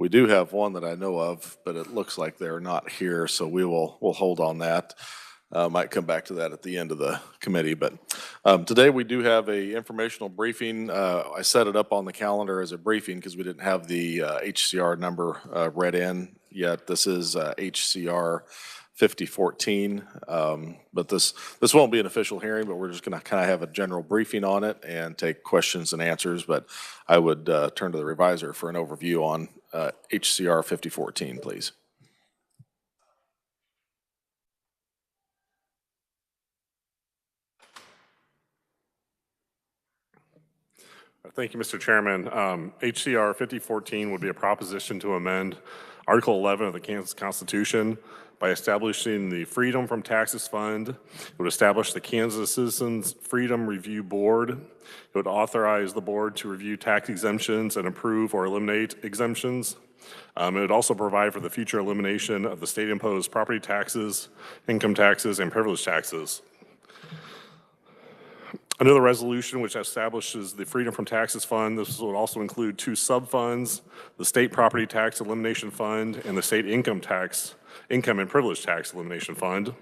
We do have one that I know of, but it looks like they're not here, so we'll hold on that. Might come back to that at the end of the committee, but today we do have a informational briefing. I set it up on the calendar as a briefing because we didn't have the HCR number read in yet. This is HCR 5014, but this won't be an official hearing, but we're just going to kind of have a general briefing on it and take questions and answers. But I would turn to the revisor for an overview on HCR 5014, please. Thank you, Mr. Chairman. HCR 5014 would be a proposition to amend Article 11 of the Kansas Constitution by establishing the Freedom from Taxes Fund. It would establish the Kansas Citizens Freedom Review Board. It would authorize the board to review tax exemptions and approve or eliminate exemptions. It would also provide for the future elimination of the state-imposed property taxes, income taxes, and privilege taxes. Under the resolution which establishes the Freedom from Taxes Fund, this would also include two sub-funds, the State Property Tax Elimination Fund and the State Income and Privilege Tax Elimination Fund.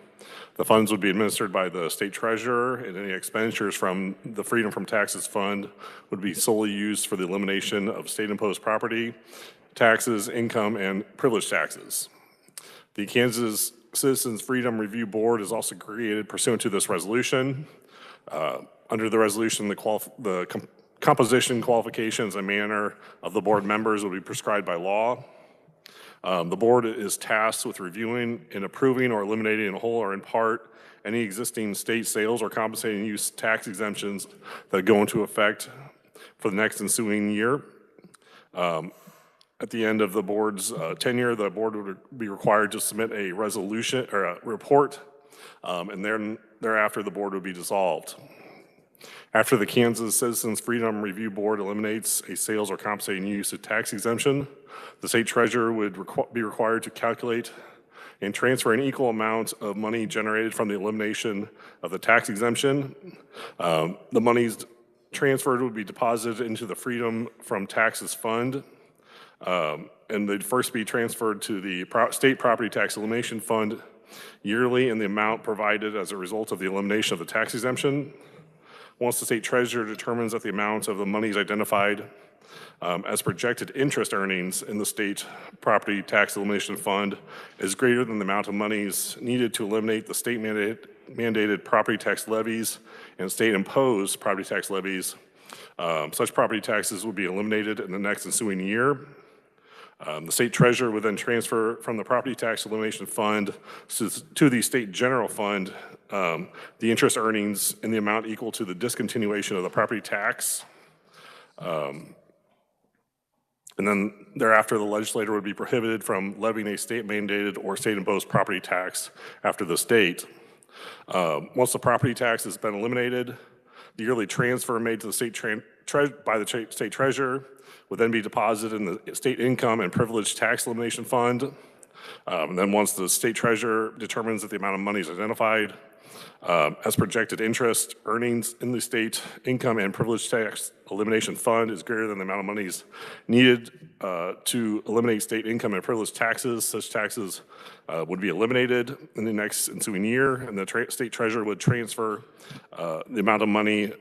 The funds would be administered by the State Treasurer, and any expenditures from the Freedom from Taxes Fund would be solely used for the elimination of state-imposed property taxes, income, and privilege taxes. The Kansas Citizens Freedom Review Board is also created pursuant to this resolution. Under the resolution, the composition, qualifications, and manner of the board members will be prescribed by law. The board is tasked with reviewing and approving or eliminating in whole or in part any existing state sales or compensating use tax exemptions that go into effect for the next ensuing year. At the end of the board's tenure, the board would be required to submit a resolution or a report, and then thereafter the board would be dissolved. After the Kansas Citizens Freedom Review Board eliminates a sales or compensating use of tax exemption, the state treasurer would be required to calculate and transfer an equal amount of money generated from the elimination of the tax exemption. The monies transferred would be deposited into the Freedom from Taxes Fund, and they'd first be transferred to the State Property Tax Elimination Fund yearly in the amount provided as a result of the elimination of the tax exemption. Once the state treasurer determines that the amount of the monies identified as projected interest earnings in the State Property Tax Elimination Fund is greater than the amount of monies needed to eliminate the state mandated property tax levies and state imposed property tax levies, such property taxes would be eliminated in the next ensuing year. The state treasurer would then transfer from the Property Tax Elimination Fund to the State General Fund the interest earnings in the amount equal to the discontinuation of the property tax. And then thereafter, the legislator would be prohibited from levying a state-mandated or state-imposed property tax after the state. Once the property tax has been eliminated, the yearly transfer made to the state by the state treasurer would then be deposited in the State Income and Privilege Tax Elimination Fund. And then once the state treasurer determines that the amount of money is identified as projected interest earnings in the State Income and Privilege Tax Elimination Fund is greater than the amount of monies needed to eliminate state income and privilege taxes, such taxes would be eliminated in the next ensuing year, and the state treasurer would transfer the amount of money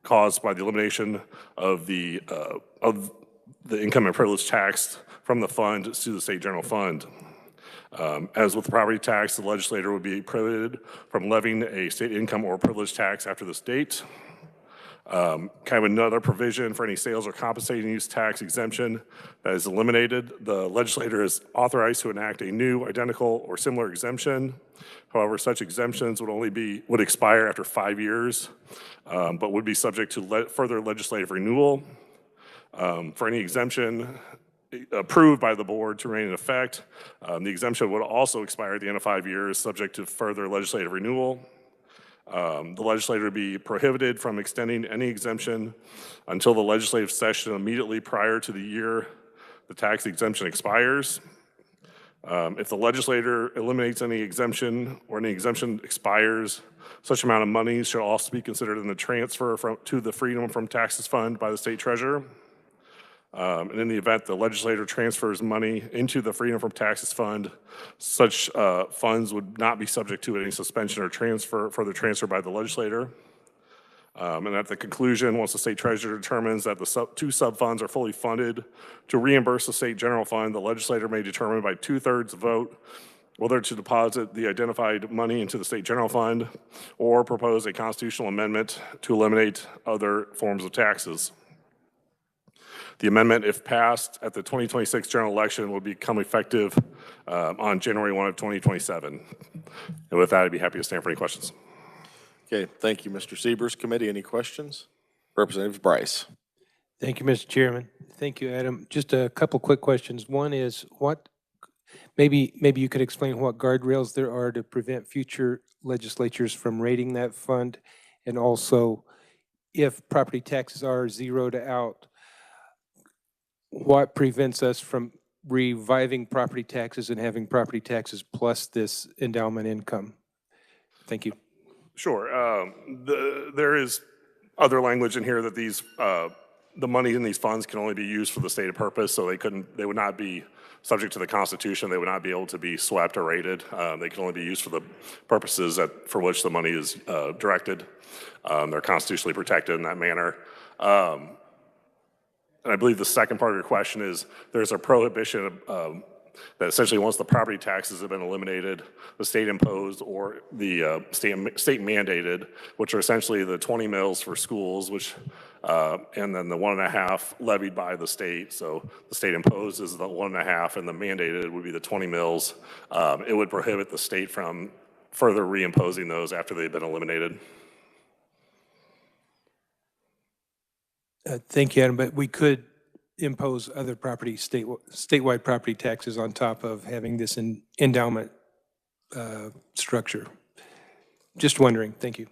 caused by the elimination of the income and privilege tax from the fund to the state general fund. As with the property tax, the legislator would be prohibited from levying a state income or privilege tax after this date. Kind of another provision for any sales or compensating use tax exemption that is eliminated, the legislator is authorized to enact a new, identical, or similar exemption. However, such exemptions would expire after 5 years, but would be subject to further legislative renewal. For any exemption approved by the board to remain in effect, the exemption would also expire at the end of 5 years, subject to further legislative renewal. The legislator would be prohibited from extending any exemption until the legislative session immediately prior to the year the tax exemption expires. If the legislator eliminates any exemption or any exemption expires, such amount of money should also be considered in the transfer to the Freedom from Taxes Fund by the state treasurer. And in the event the legislator transfers money into the Freedom from Taxes Fund, such funds would not be subject to any suspension or further transfer by the legislator. And at the conclusion, once the state treasurer determines that the two sub-funds are fully funded to reimburse the state general fund, the legislator may determine by 2/3 vote whether to deposit the identified money into the state general fund or propose a constitutional amendment to eliminate other forms of taxes. The amendment, if passed at the 2026 general election, will become effective on January 1 of 2027. And with that, I'd be happy to stand for any questions. Okay, thank you, Mr. Siebers. Committee, any questions? Representative Bryce. Thank you, Mr. Chairman. Thank you, Adam. Just a couple quick questions. One is maybe you could explain what guardrails there are to prevent future legislatures from raiding that fund, and also if property taxes are zeroed out, what prevents us from reviving property taxes and having property taxes plus this endowment income? Thank you. Sure. There is other language in here that these the money in these funds can only be used for the stated purpose, so they would not be subject to the Constitution. They would not be able to be swept or raided. They can only be used for the purposes for which the money is directed. They're constitutionally protected in that manner. And I believe the second part of your question is there's a prohibition that essentially once the property taxes have been eliminated, the state imposed or the state mandated, which are essentially the 20 mills for schools, which and then the 1.5 levied by the state. So the state imposes the 1.5 and the mandated would be the 20 mills. It would prohibit the state from further reimposing those after they've been eliminated. Thank you, Adam, but we could impose other statewide property taxes on top of having this endowment structure. Just wondering. Thank you.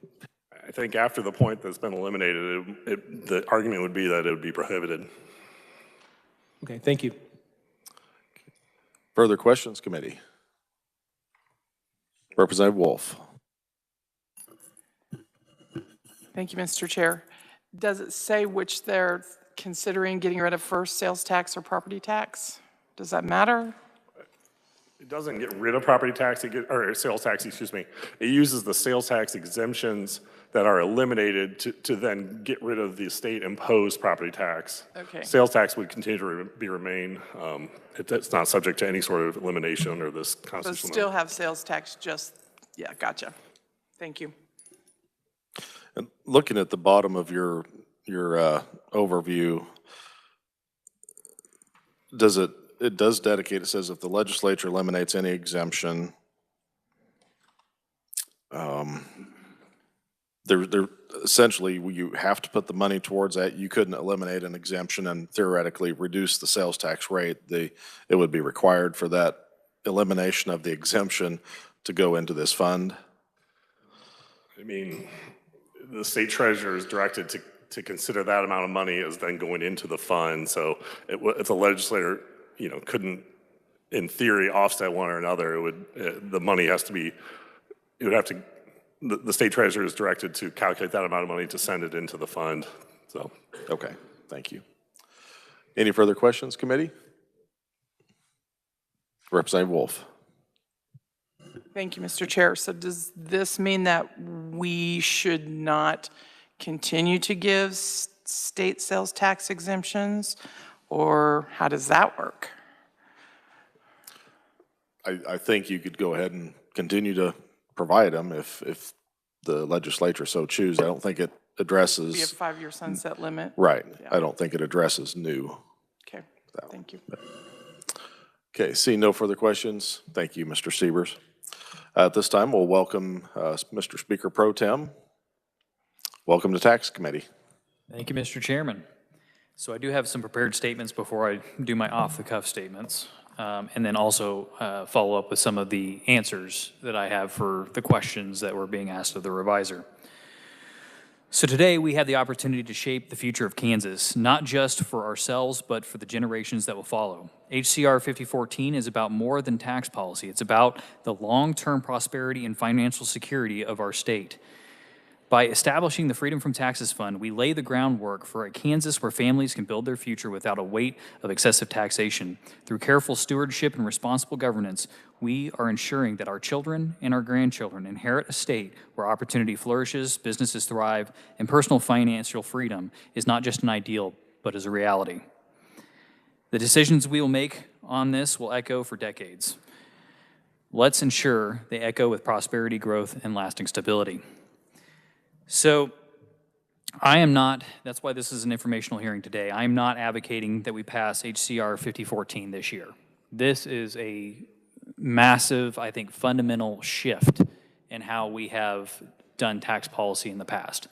I think after the point that's been eliminated, the argument would be that it would be prohibited. Okay, thank you. Further questions, committee? Representative Wolf. Thank you, Mr. Chair. Does it say which they're considering getting rid of first, sales tax or property tax? Does that matter? It doesn't get rid of property tax, or sales tax, excuse me. It uses the sales tax exemptions that are eliminated to then get rid of the state imposed property tax. Okay. Sales tax would continue to remain. It's not subject to any sort of elimination under this But constitutional. still have sales tax, yeah, gotcha. Thank you. And looking at the bottom of your overview, it does dedicate, it says if the legislature eliminates any exemption, there essentially you have to put the money towards that. You couldn't eliminate an exemption and theoretically reduce the sales tax rate. It would be required for that elimination of the exemption to go into this fund. I mean, the state treasurer is directed to consider that amount of money as then going into the fund. So if the legislator, couldn't, in theory, offset one or another, the money has to be, the state treasurer is directed to calculate that amount of money to send it into the fund. So. Okay, thank you. Any further questions, committee? Representative Wolf. Thank you, Mr. Chair. So does this mean that we should not continue to give state sales tax exemptions, or how does that work? I think you could go ahead and continue to provide them if the legislature so choose. I don't think it addresses. Be a 5-year sunset limit? Right. Yeah. I don't think it addresses new. Okay, thank you. Okay, seeing no further questions, thank you, Mr. Siebers. At this time, we'll welcome Mr. Speaker Pro Tem. Welcome to Tax Committee. Thank you, Mr. Chairman. So I do have some prepared statements before I do my off-the-cuff statements, and then also follow up with some of the answers that I have for the questions that were being asked of the reviser. So today we have the opportunity to shape the future of Kansas, not just for ourselves, but for the generations that will follow. HCR 5014 is about more than tax policy. It's about the long-term prosperity and financial security of our state. By establishing the Freedom from Taxes Fund, we lay the groundwork for a Kansas where families can build their future without a weight of excessive taxation. Through careful stewardship and responsible governance, we are ensuring that our children and our grandchildren inherit a state where opportunity flourishes, businesses thrive, and personal financial freedom is not just an ideal, but is a reality. The decisions we will make on this will echo for decades. Let's ensure they echo with prosperity, growth, and lasting stability. So I am not, that's why this is an informational hearing today, I am not advocating that we pass HCR 5014 this year. This is a massive, I think, fundamental shift in how we have done tax policy in the past.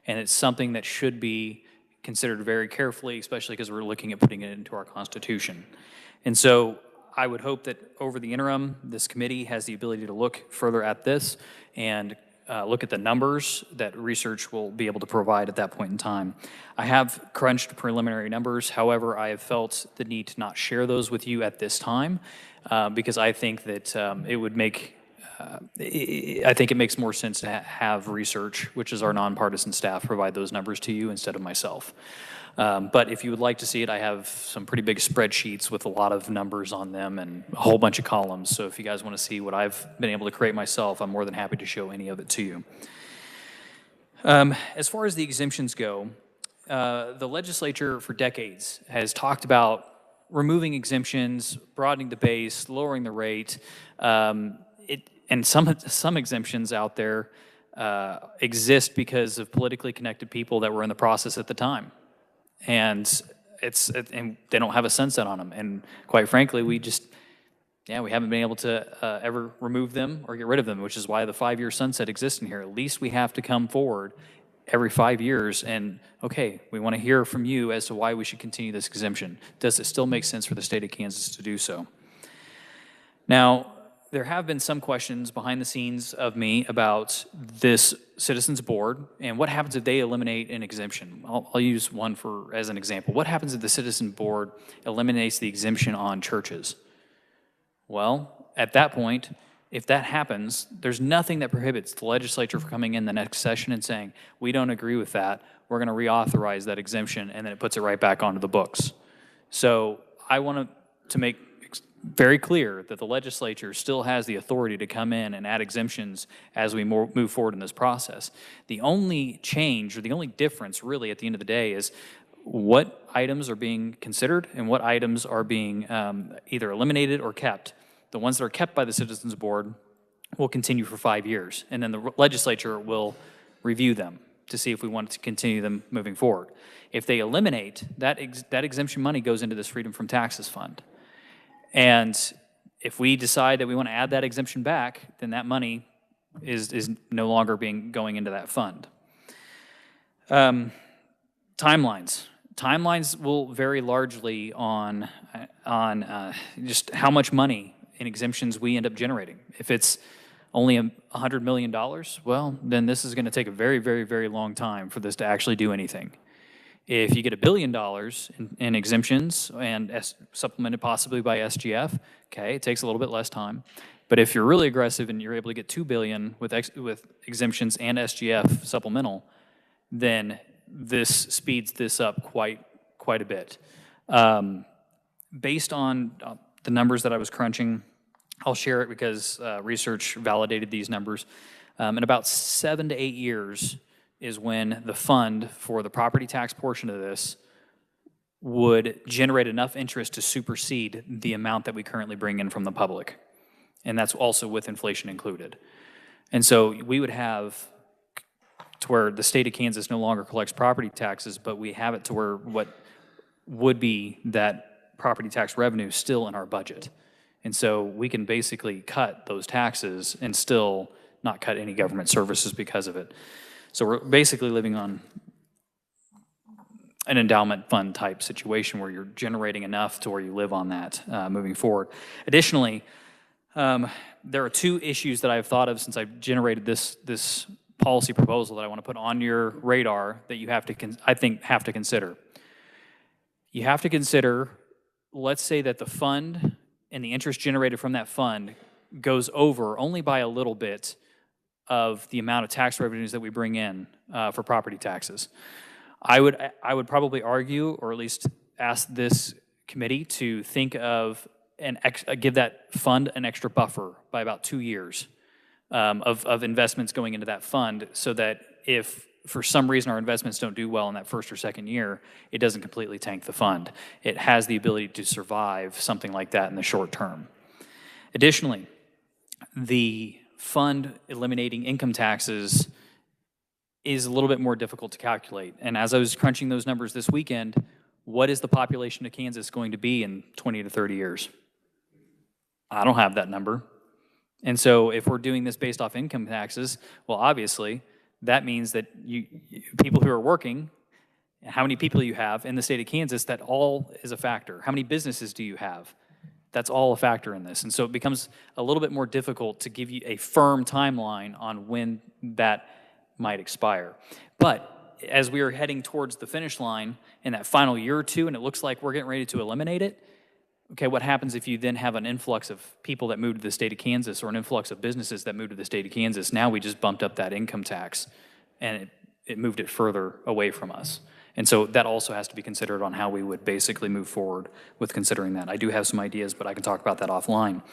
And it's something that should be considered very carefully, especially because we're looking at putting it into our Constitution. And so I would hope that over the interim, this committee has the ability to look further at this and look at the numbers that research will be able to provide at that point in time. I have crunched preliminary numbers. However, I have felt the need to not share those with you at this time because I think that it would make, I think it makes more sense to have research, which is our nonpartisan staff, provide those numbers to you instead of myself. But if you would like to see it, I have some pretty big spreadsheets with a lot of numbers on them and a whole bunch of columns. So if you guys want to see what I've been able to create myself, I'm more than happy to show any of it to you. As far as the exemptions go, the legislature for decades has talked about removing exemptions, broadening the base, lowering the rate, and some exemptions out there exist because of politically connected people that were in the process at the time. And and they don't have a sunset on them. And quite frankly, we haven't been able to ever remove them or get rid of them, which is why the 5-year sunset exists in here. At least we have to come forward every 5 years and, okay, we want to hear from you as to why we should continue this exemption. Does it still make sense for the state of Kansas to do so? Now, there have been some questions behind the scenes of me about this citizens board and what happens if they eliminate an exemption. I'll use one as an example. What happens if the citizen board eliminates the exemption on churches? Well, at that point, if that happens, there's nothing that prohibits the legislature from coming in the next session and saying, we don't agree with that, we're going to reauthorize that exemption, and then it puts it right back onto the books. So I want to make very clear that the legislature still has the authority to come in and add exemptions as we move forward in this process. The only change or the only difference really at the end of the day is what items are being considered and what items are being either eliminated or kept. The ones that are kept by the Citizens Board will continue for 5 years, and then the legislature will review them to see if we want to continue them moving forward. If they eliminate, that exemption money goes into this Freedom from Taxes Fund. And if we decide that we want to add that exemption back, then that money is no longer going into that fund. Timelines. Timelines will vary largely on just how much money in exemptions we end up generating. If it's only $100 million, well, then this is going to take a very, very, very long time for this to actually do anything. If you get $1 billion in exemptions and supplemented possibly by SGF, okay, it takes a little bit less time. But if you're really aggressive and you're able to get $2 billion with exemptions and SGF supplemental, then this speeds this up quite a bit. Based on the numbers that I was crunching, I'll share it because research validated these numbers. In about 7 to 8 years is when the fund for the property tax portion of this would generate enough interest to supersede the amount that we currently bring in from the public. And that's also with inflation included. And so we would have to where the state of Kansas no longer collects property taxes, but we have it to where what would be that property tax revenue still in our budget. And so we can basically cut those taxes and still not cut any government services because of it. So we're basically living on an endowment fund type situation where you're generating enough to where you live on that moving forward. Additionally, there are 2 issues that I've thought of since I've generated this policy proposal that I want to put on your radar that you have to, I think, have to consider. You have to consider, let's say that the fund and the interest generated from that fund goes over only by a little bit of the amount of tax revenues that we bring in for property taxes. I would probably argue, or at least ask this committee to think of give that fund an extra buffer by about 2 years of investments going into that fund, so that if for some reason our investments don't do well in that first or second year, it doesn't completely tank the fund. It has the ability to survive something like that in the short term. Additionally, the fund eliminating income taxes is a little bit more difficult to calculate. And as I was crunching those numbers this weekend, what is the population of Kansas going to be in 20 to 30 years? I don't have that number. And so if we're doing this based off income taxes, well, obviously, that means that people who are working, how many people you have in the state of Kansas, that all is a factor. How many businesses do you have? That's all a factor in this. And so it becomes a little bit more difficult to give you a firm timeline on when that might expire. But as we are heading towards the finish line in that final year or two, and it looks like we're getting ready to eliminate it, okay, what happens if you then have an influx of people that move to the state of Kansas, or an influx of businesses that move to the state of Kansas? Now we just bumped up that income tax, and it moved it further away from us. And so that also has to be considered on how we would basically move forward with considering that. I do have some ideas, but I can talk about that offline.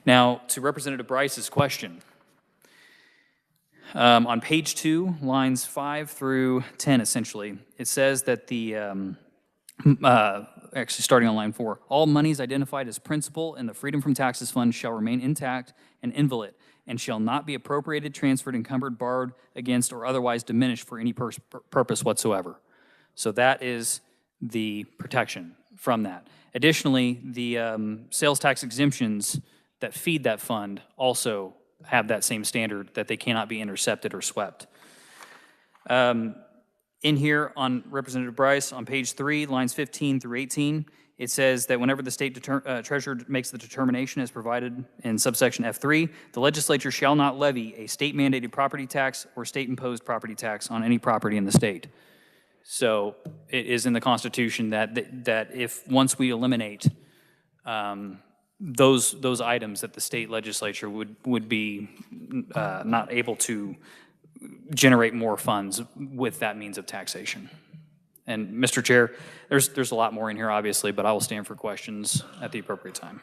Now, to Representative Bryce's question, on page 2, lines 5 through 10, essentially, it says that the, actually starting on line 4, all monies identified as principal in the Freedom from Taxes Fund shall remain intact and inviolate, and shall not be appropriated, transferred, encumbered, borrowed against, or otherwise diminished for any purpose whatsoever. So that is the protection from that. Additionally, the sales tax exemptions that feed that fund also have that same standard, that they cannot be intercepted or swept. In here on Representative Bryce, on page 3, lines 15 through 18, it says that whenever the state treasurer makes the determination as provided in subsection F3, the legislature shall not levy a state-mandated property tax or state-imposed property tax on any property in the state. So it is in the Constitution that if once we eliminate those items, that the state legislature would be not able to generate more funds with that means of taxation. And Mr. Chair, there's a lot more in here, obviously, but I will stand for questions at the appropriate time.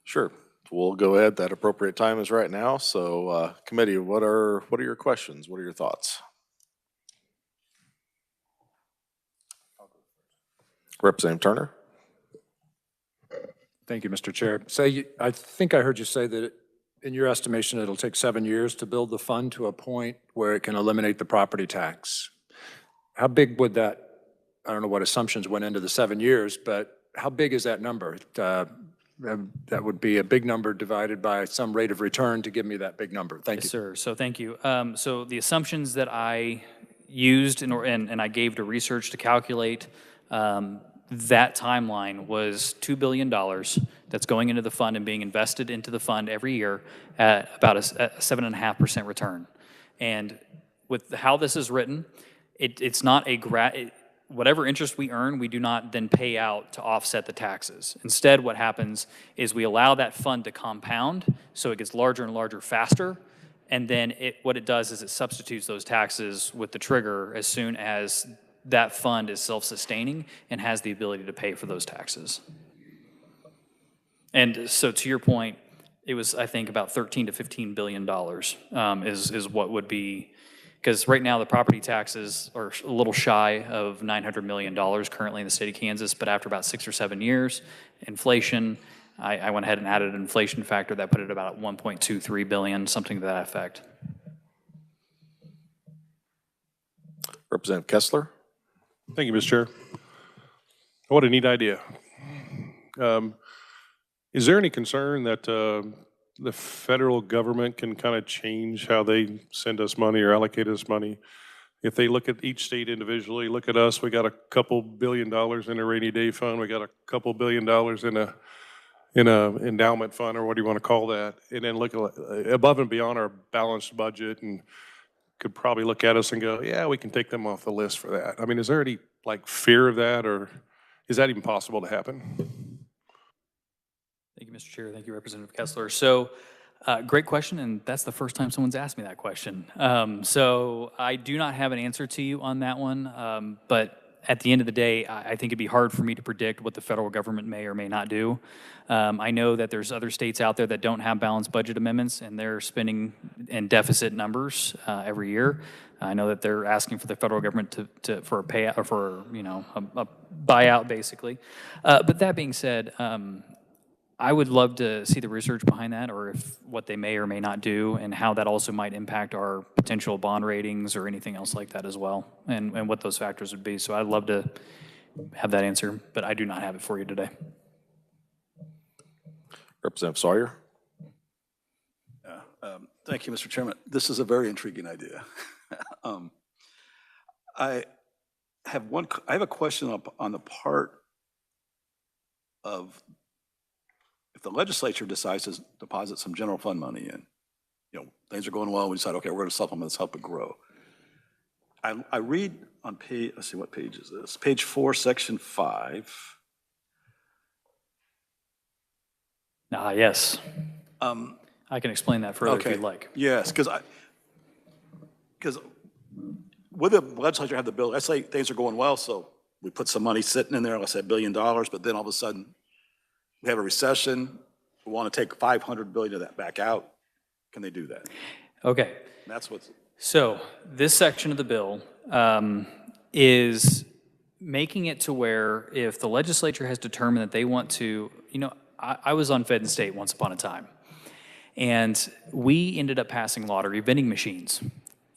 Sure. We'll go ahead. That appropriate time is right now. So committee, what are your questions? What are your thoughts? Representative Turner. Thank you, Mr. Chair. I think I heard you say that in your estimation, it'll take 7 years to build the fund to a point where it can eliminate the property tax. How big would that, I don't know what assumptions went into the 7 years, but how big is that number? That would be a big number divided by some rate of return to give me that big number. Thank you. Yes, sir. So thank you. So the assumptions that I used and I gave to research to calculate that timeline was $2 billion that's going into the fund and being invested into the fund every year at about a 7.5% return. And with how this is written, it's not whatever interest we earn, we do not then pay out to offset the taxes. Instead, what happens is we allow that fund to compound, so it gets larger and larger faster, and then what it does is it substitutes those taxes with the trigger as soon as that fund is self-sustaining and has the ability to pay for those taxes. And so to your point, it was, I think, about $13 to $15 billion is what would be, because right now the property taxes are a little shy of $900 million currently in the state of Kansas, but after about 6 or 7 years, inflation, I went ahead and added an inflation factor that put it about $1.23 billion, something to that effect. Representative Kessler. Thank you, Mr. Chair. What a neat idea. Is there any concern that the federal government can kind of change how they send us money or allocate us money? If they look at each state individually, look at us, we got a couple $1 billion in a rainy day fund, we got a couple $1 billion in a endowment fund, or what do you want to call that, and then look above and beyond our balanced budget, and could probably look at us and go, yeah, we can take them off the list for that. I mean, is there any fear of that, or is that even possible to happen? Thank you, Mr. Chair. Thank you, Representative Kessler. So Great question, and that's the first time someone's asked me that question. So I do not have an answer to you on that one, but at the end of the day, I think it'd be hard for me to predict what the federal government may or may not do. I know that there's other states out there that don't have balanced budget amendments, and they're spending in deficit numbers every year. I know that they're asking for the federal government for a payout or for a buyout, basically. But that being said, I would love to see the research behind that, or if what they may or may not do, and how that also might impact our potential bond ratings or anything else like that as well, and what those factors would be. So I'd love to have that answer, but I do not have it for you today. Representative Sawyer? Thank you, Mr. Chairman. This is a very intriguing idea. I have a question on the part of, if the legislature decides to deposit some general fund money in, things are going well, we decide, okay, we're going to supplement this, help it grow. I read on page, let's see, what page is this? Page 4, section 5. Yes. I can explain that further if you'd like. Yes, because would the legislature have the ability, let's say things are going well, so we put some money sitting in there, let's say $1 billion, but then all of a sudden we have a recession, we want to take 500 billion of that back out. Can they do that? Okay. And that's what's. So this section of the bill is making it to where if the legislature has determined that they want to, I was on Fed and State once upon a time, and we ended up passing lottery vending machines.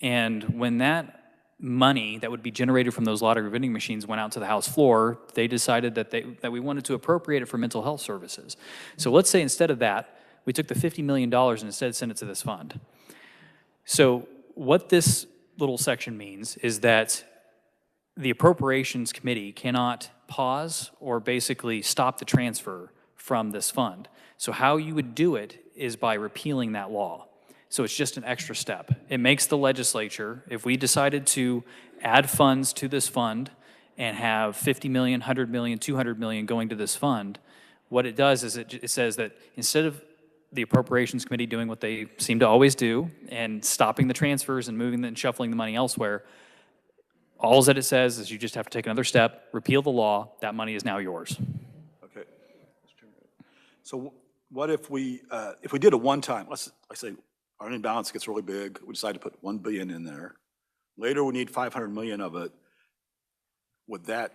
And when that money that would be generated from those lottery vending machines went out to the House floor, they decided that we wanted to appropriate it for mental health services. So let's say instead of that, we took the $50 million and instead sent it to this fund. So what this little section means is that the Appropriations Committee cannot pause or basically stop the transfer from this fund. So how you would do it is by repealing that law. So it's just an extra step. It makes the legislature, if we decided to add funds to this fund and have 50 million, 100 million, 200 million going to this fund, what it does is it says that instead of the Appropriations Committee doing what they seem to always do and stopping the transfers and moving and shuffling the money elsewhere, all that it says is you just have to take another step, repeal the law, that money is now yours. Okay. So what if we did a one-time, let's say our ending balance gets really big, we decide to put 1 billion in there. Later we need 500 million of it. Would that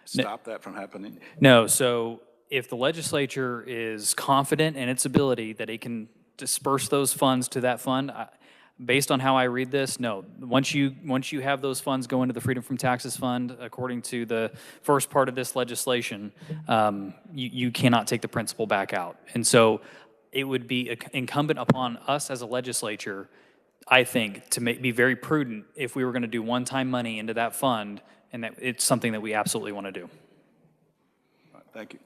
stop that from happening? No, so if the legislature is confident in its ability that it can disperse those funds to that fund, based on how I read this, no. Once you have those funds go into the Freedom from Taxes Fund, according to the first part of this legislation, you cannot take the principal back out. And so it would be incumbent upon us as a legislature, I think, to be very prudent if we were going to do one-time money into that fund, and that it's something that we absolutely want to do. All right, thank you.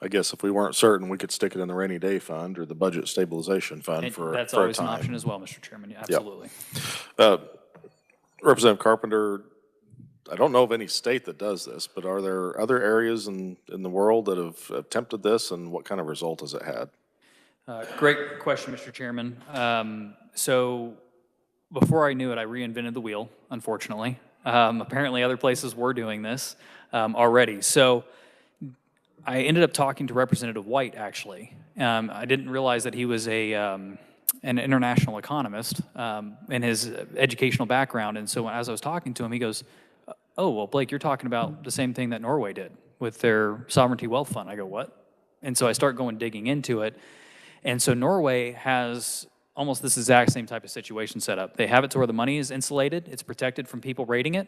I guess if we weren't certain, we could stick it in the rainy day fund or the budget stabilization fund And for that's a always an time. option as well, Mr. Chairman. Yeah, absolutely. Representative Carpenter, I don't know of any state that does this, but are there other areas in the world that have attempted this, and what kind of result has it had? Great question, Mr. Chairman. So before I knew it, I reinvented the wheel, unfortunately. Apparently other places were doing this already. So I ended up talking to Representative White, actually. I didn't realize that he was an international economist in his educational background. And so as I was talking to him, he goes, "Oh, well, Blake, you're talking about the same thing that Norway did with their sovereignty wealth fund." I go, "What?" And so I start digging into it. And so Norway has almost this exact same type of situation set up. They have it to where the money is insulated, it's protected from people raiding it,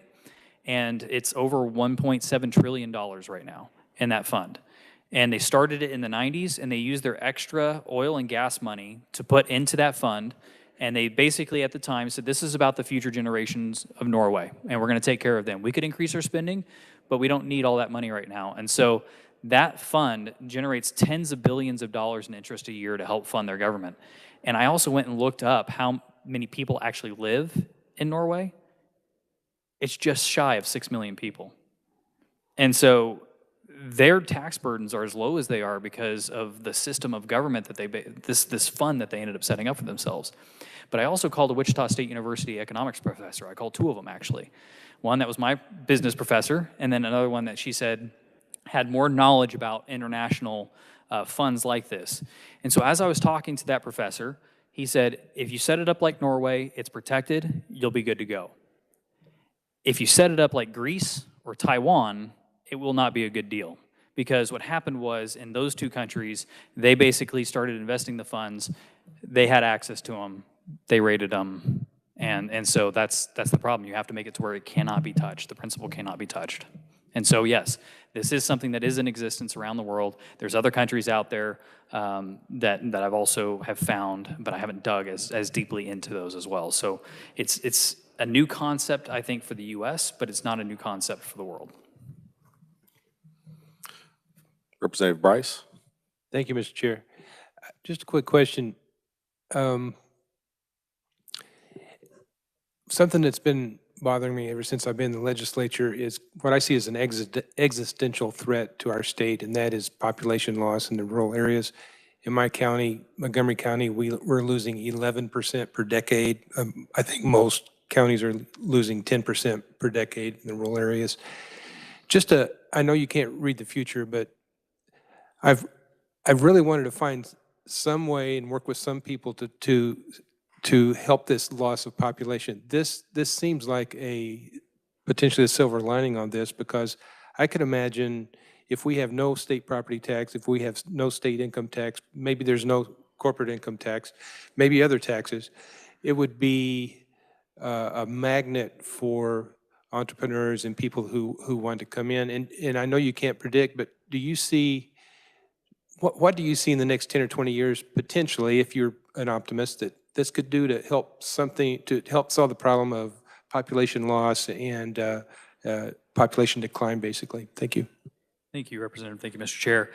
and it's over $1.7 trillion right now in that fund. And they started it in the 90s, and they used their extra oil and gas money to put into that fund. And they basically at the time said, this is about the future generations of Norway, and we're going to take care of them. We could increase our spending, but we don't need all that money right now. And so that fund generates tens of billions of dollars in interest a year to help fund their government. And I also went and looked up how many people actually live in Norway. It's just shy of 6 million people. And so their tax burdens are as low as they are because of the system of government that this fund that they ended up setting up for themselves. But I also called a Wichita State University economics professor. I called two of them, actually. One that was my business professor, and then another one that she said had more knowledge about international funds like this. And so as I was talking to that professor, he said, if you set it up like Norway, it's protected, you'll be good to go. If you set it up like Greece or Taiwan, it will not be a good deal. Because what happened was, in those two countries, they basically started investing the funds, they had access to them, they rated them, and so that's the problem. You have to make it to where it cannot be touched. The principle cannot be touched. And so, yes, this is something that is in existence around the world. There's other countries out there that I've also have found, but I haven't dug as deeply into those as well. So it's a new concept, I think, for the U.S., but it's not a new concept for the world. Representative Bryce? Thank you, Mr. Chair. Just a quick question. Something that's been bothering me ever since I've been in the legislature is what I see as an existential threat to our state, and that is population loss in the rural areas. In my county, Montgomery County, we're losing 11% per decade. I think most counties are losing 10% per decade in the rural areas. I know you can't read the future, but I've really wanted to find some way and work with some people to help this loss of population. This seems like potentially a silver lining on this, because I can imagine if we have no state property tax, if we have no state income tax, maybe there's no corporate income tax, maybe other taxes, it would be a magnet for entrepreneurs and people who want to come in. And I know you can't predict, but do you see, what do you see in the next 10 or 20 years potentially, if you're an optimist, that this could do to help solve the problem of population loss and population decline, basically? Thank you. Thank you, Representative. Thank you, Mr. Chair.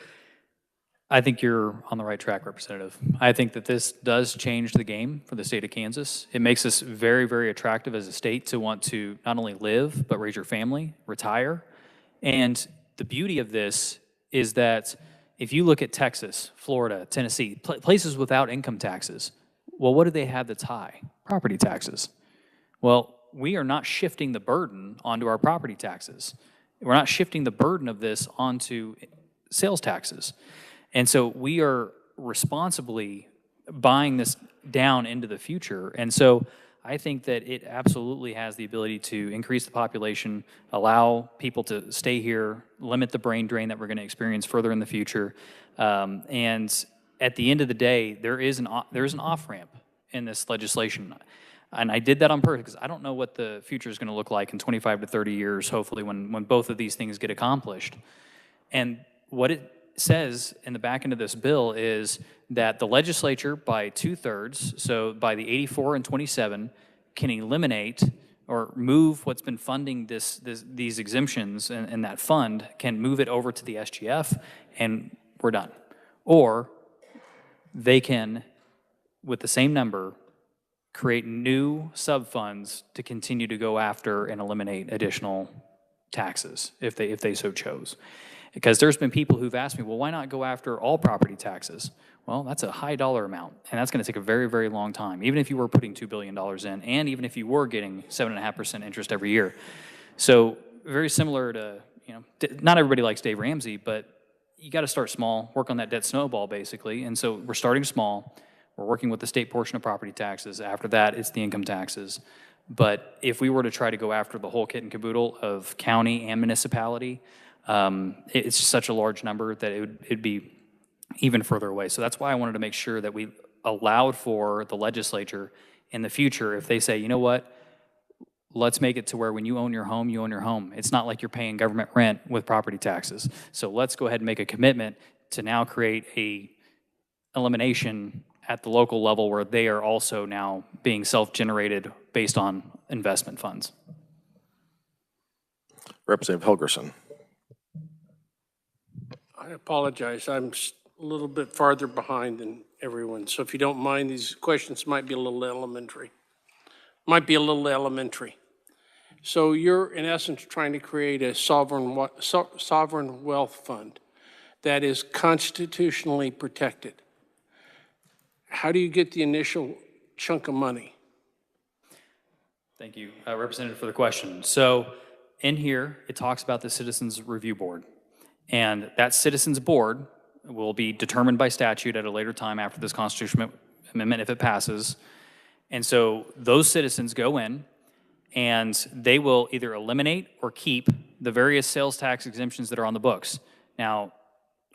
I think you're on the right track, Representative. I think that this does change the game for the state of Kansas. It makes us very, very attractive as a state to want to not only live, but raise your family, retire. And the beauty of this is that if you look at Texas, Florida, Tennessee, places without income taxes, well, what do they have that's high? Property taxes. Well, we are not shifting the burden onto our property taxes. We're not shifting the burden of this onto sales taxes. And so we are responsibly buying this down into the future. And so I think that it absolutely has the ability to increase the population, allow people to stay here, limit the brain drain that we're going to experience further in the future. And at the end of the day, there is an off-ramp in this legislation. And I did that on purpose because I don't know what the future is going to look like in 25 to 30 years, hopefully, when both of these things get accomplished. And what it says in the back end of this bill is that the legislature, by 2/3, so by the 84 and 27, can eliminate or move what's been funding these exemptions and that fund, can move it over to the SGF, and we're done. Or they can, with the same number, create new sub-funds to continue to go after and eliminate additional taxes if they so chose. Because there's been people who've asked me, well, why not go after all property taxes? Well, that's a high dollar amount, and that's going to take a very, very long time, even if you were putting $2 billion in, and even if you were getting 7.5% interest every year. So very similar to, not everybody likes Dave Ramsey, but you got to start small, work on that debt snowball, basically. And so we're starting small. We're working with the state portion of property taxes. After that, it's the income taxes. But if we were to try to go after the whole kit and caboodle of county and municipality, it's such a large number that it'd be even further away. So that's why I wanted to make sure that we allowed for the legislature in the future, if they say, you know what, let's make it to where when you own your home, you own your home. It's not like you're paying government rent with property taxes. So let's go ahead and make a commitment to now create a elimination at the local level where they are also now being self-generated based on investment funds. Representative Helgerson. I apologize. I'm a little bit farther behind than everyone. So if you don't mind, these questions might be a little elementary. So you're in essence trying to create a sovereign wealth fund that is constitutionally protected. How do you get the initial chunk of money? Thank you, Representative, for the question. So in here, it talks about the Citizens Review Board. And that Citizens Board will be determined by statute at a later time after this constitutional amendment if it passes. And so those citizens go in and they will either eliminate or keep the various sales tax exemptions that are on the books. Now,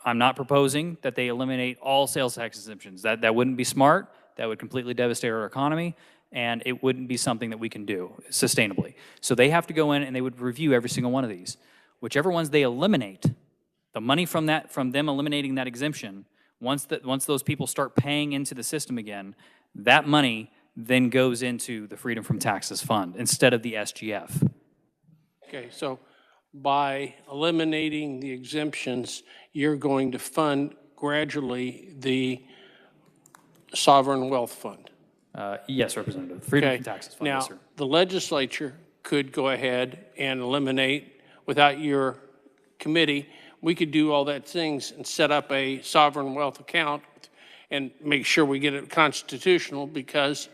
I'm not proposing that they eliminate all sales tax exemptions. That wouldn't be smart. That would completely devastate our economy, and it wouldn't be something that we can do sustainably. So they have to go in and they would review every single one of these. Whichever ones they eliminate, the money from them eliminating that exemption, once those people start paying into the system again, that money then goes into the Freedom from Taxes Fund instead of the SGF. Okay, so by eliminating the exemptions, you're going to fund gradually the sovereign wealth fund. Yes, Representative. Freedom Okay. from Taxes Fund, Now, yes, sir. the legislature could go ahead and eliminate, without your committee, we could do all that things and set up a sovereign wealth account and make sure we get it constitutional, because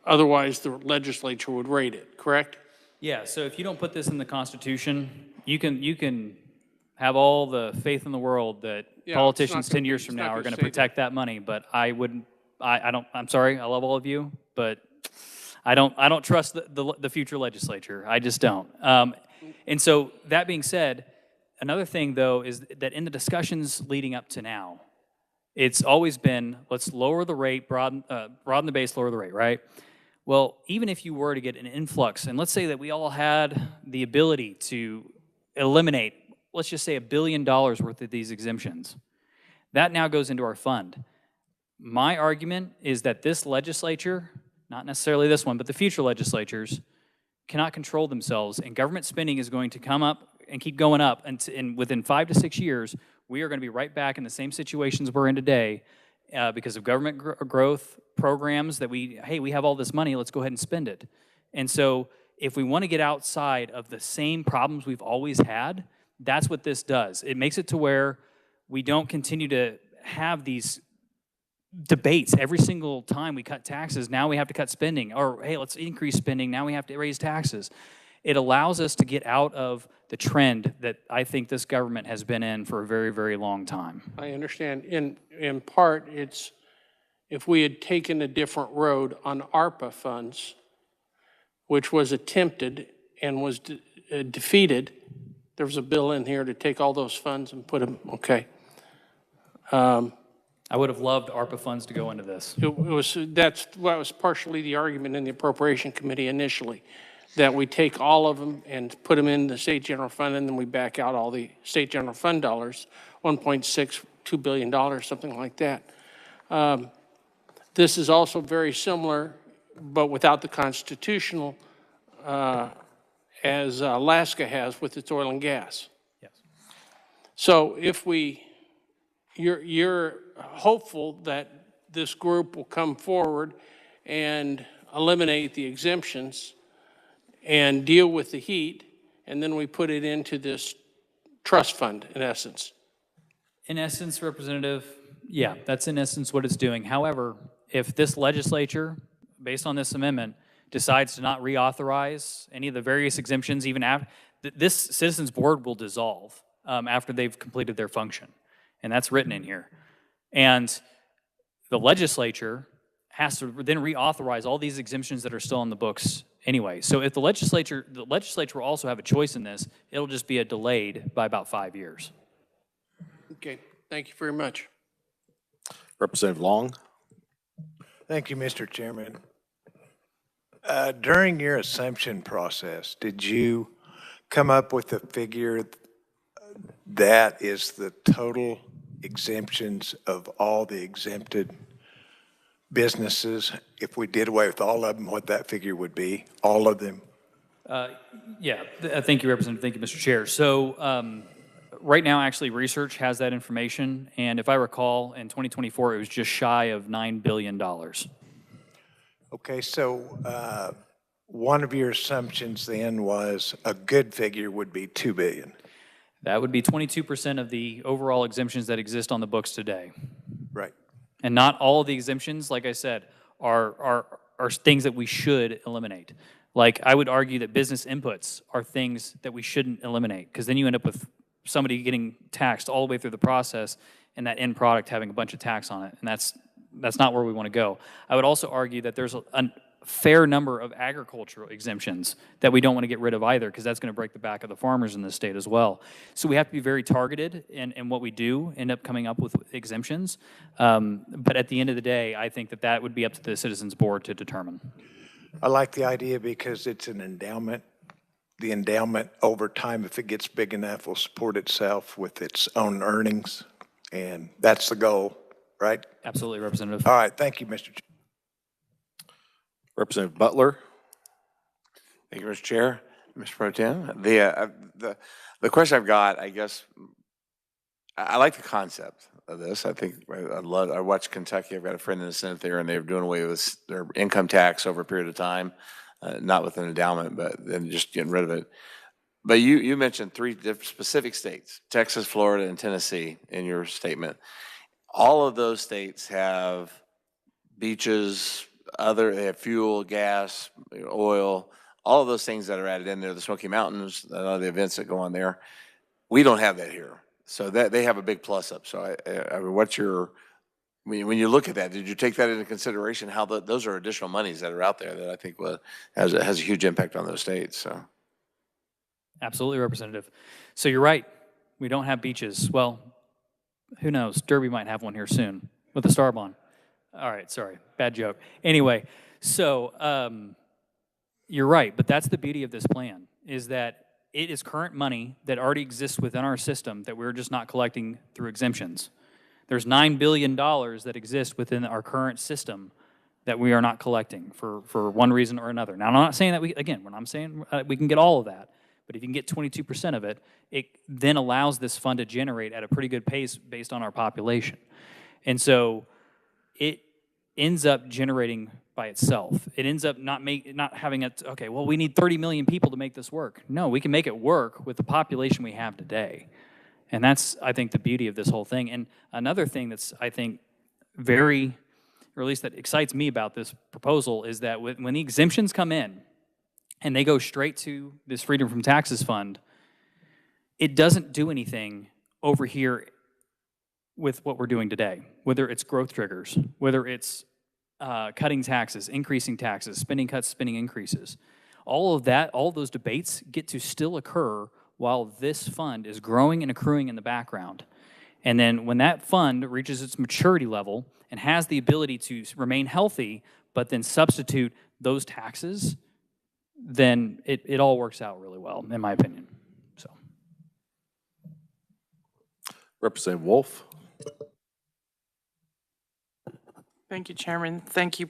otherwise the legislature would raid it, correct? Yeah, so if you don't put this in the Constitution, you can have all the faith in the world that Yeah, politicians it's not 10 years it's from not now are gonna going to say that. protect that money, but I wouldn't, I'm sorry, I love all of you, but I don't trust the future legislature. I just don't. And so that being said, another thing though is that in the discussions leading up to now, it's always been, let's lower the rate, broaden the base, lower the rate, right? Well, even if you were to get an influx, and let's say that we all had the ability to eliminate, let's just say $1 billion worth of these exemptions, that now goes into our fund. My argument is that this legislature, not necessarily this one, but the future legislatures, cannot control themselves, and government spending is going to come up and keep going up, and within 5 to 6 years, we are going to be right back in the same situations we're in today because of government growth programs that we have all this money, let's go ahead and spend it. And so if we want to get outside of the same problems we've always had, that's what this does. It makes it to where we don't continue to have these debates every single time we cut taxes. Now we have to cut spending, or hey, let's increase spending. Now we have to raise taxes. It allows us to get out of the trend that I think this government has been in for a very, very long time. I understand. In part, it's if we had taken a different road on ARPA funds, which was attempted and was defeated. There was a bill in here to take all those funds and put them, okay. I would have loved ARPA funds to go into this. That was partially the argument in the Appropriation Committee initially, that we take all of them and put them in the state general fund, and then we back out all the state general fund dollars, $1.62 billion, something like that. This is also very similar, but without the constitutional, as Alaska has with its oil and gas. Yes. So if you're hopeful that this group will come forward and eliminate the exemptions and deal with the heat, and then we put it into this trust fund, in essence. In essence, Representative, yeah, that's in essence what it's doing. However, if this legislature, based on this amendment, decides to not reauthorize any of the various exemptions, even after, this Citizens Board will dissolve after they've completed their function. And that's written in here. And the legislature has to then reauthorize all these exemptions that are still on the books anyway. So if the legislature will also have a choice in this, it'll just be delayed by about 5 years. Okay, thank you very much. Representative Long? Thank you, Mr. Chairman. During your assumption process, did you come up with a figure that is the total exemptions of all the exempted businesses? If we did away with all of them, what that figure would be, all of them? Yeah, thank you, Representative. Thank you, Mr. Chair. So right now, actually, research has that information. And if I recall, in 2024, it was just shy of $9 billion. Okay, so one of your assumptions then was a good figure would be 2 billion. That would be 22% of the overall exemptions that exist on the books today. Right. And not all of the exemptions, like I said, are things that we should eliminate. Like, I would argue that business inputs are things that we shouldn't eliminate, because then you end up with somebody getting taxed all the way through the process and that end product having a bunch of tax on it, and that's not where we want to go. I would also argue that there's a fair number of agricultural exemptions that we don't want to get rid of either, because that's going to break the back of the farmers in this state as well. So we have to be very targeted in what we do, end up coming up with exemptions. But at the end of the day, I think that would be up to the Citizens Board to determine. I like the idea because it's an endowment. The endowment over time, if it gets big enough, will support itself with its own earnings. And that's the goal, right? Absolutely, Representative. All right, thank you, Mr. Chair. Representative Butler. Thank you, Mr. Chair. Mr. Pro Tem, the question I've got, I guess, I like the concept of this. I think I watched Kentucky. I've got a friend in the Senate there, and they're doing away with their income tax over a period of time, not with an endowment, but then just getting rid of it. But you mentioned 3 specific states, Texas, Florida, and Tennessee, in your statement. All of those states have beaches, they have fuel, gas, oil, all of those things that are added in there, the Smoky Mountains, the events that go on there. We don't have that here. So that they have a big plus up. So I mean, when you look at that, did you take that into consideration, how those are additional monies that are out there that I think has a huge impact on those states? So. Absolutely, Representative. So you're right. We don't have beaches. Well, who knows? Derby might have one here soon with the Starbond. All right, sorry. Bad joke. Anyway, so you're right, but that's the beauty of this plan, is that it is current money that already exists within our system that we're just not collecting through exemptions. There's $9 billion that exist within our current system that we are not collecting for one reason or another. Now, I'm not saying that when I'm saying we can get all of that, but if you can get 22% of it, it then allows this fund to generate at a pretty good pace based on our population. And so it ends up generating by itself. It ends up not having it, okay, well, we need 30 million people to make this work. No, we can make it work with the population we have today. And that's, I think, the beauty of this whole thing. And another thing that's, I think, or at least that excites me about this proposal, is that when the exemptions come in and they go straight to this Freedom from Taxes Fund, it doesn't do anything over here with what we're doing today, whether it's growth triggers, whether it's cutting taxes, increasing taxes, spending cuts, spending increases. All of that, all of those debates get to still occur while this fund is growing and accruing in the background. And then when that fund reaches its maturity level and has the ability to remain healthy, but then substitute those taxes, then it all works out really well, in my opinion. So, Representative Wolf. Thank you, Chairman. Thank you,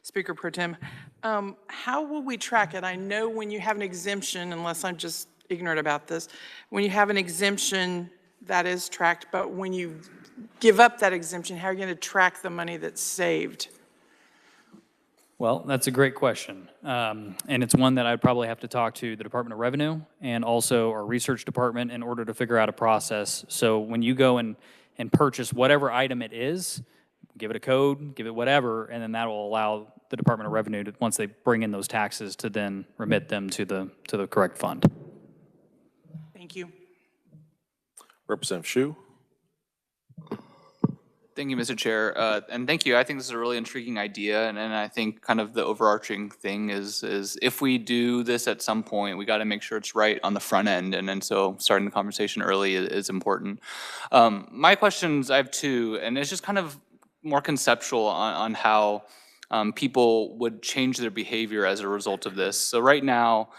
Speaker Pro Tem. How will we track it? I know when you have an exemption, unless I'm just ignorant about this, when you have an exemption, that is tracked, but when you give up that exemption, how are you going to track the money that's saved? well, that's a great question. And it's one that I'd probably have to talk to the Department of Revenue and also our research department in order to figure out a process. So when you go and purchase whatever item it is, give it a code, give it whatever, and then that will allow the Department of Revenue to, once they bring in those taxes, to then remit them to the correct fund. Thank you. Representative Shu. Thank you, Mr. Chair, and thank you. I think this is a really intriguing idea, and I think kind of the overarching thing is if we do this at some point, we got to make sure it's right on the front end, and so starting the conversation early is important. My questions, I have two, and it's just kind of more conceptual on how people would change their behavior as a result of this. So right now,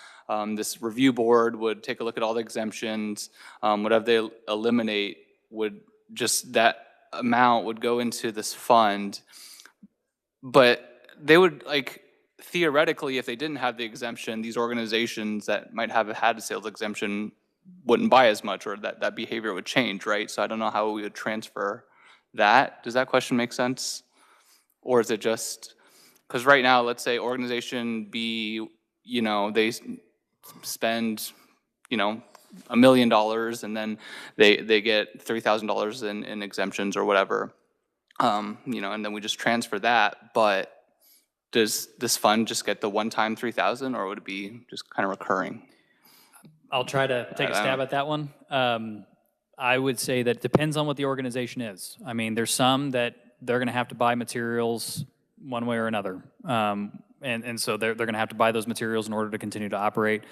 this review board would take a look at all the exemptions. Whatever they eliminate would just that amount would go into this fund, but they would, like, theoretically, if they didn't have the exemption, these organizations that might have had a sales exemption wouldn't buy as much, or that behavior would change, right? So I don't know how we would transfer that. Does that question make sense? Or is it just because right now, let's say organization B, you know, they spend, you know, $1 million and then they get $3,000 in exemptions or whatever. You know, and then we just transfer that, but does this fund just get the one-time 3,000 or would it be just kind of recurring? I'll try to take a stab at that one. I would say that it depends on what the organization is. I mean, there's some that they're going to have to buy materials one way or another. And so they're going to have to buy those materials in order to continue to operate.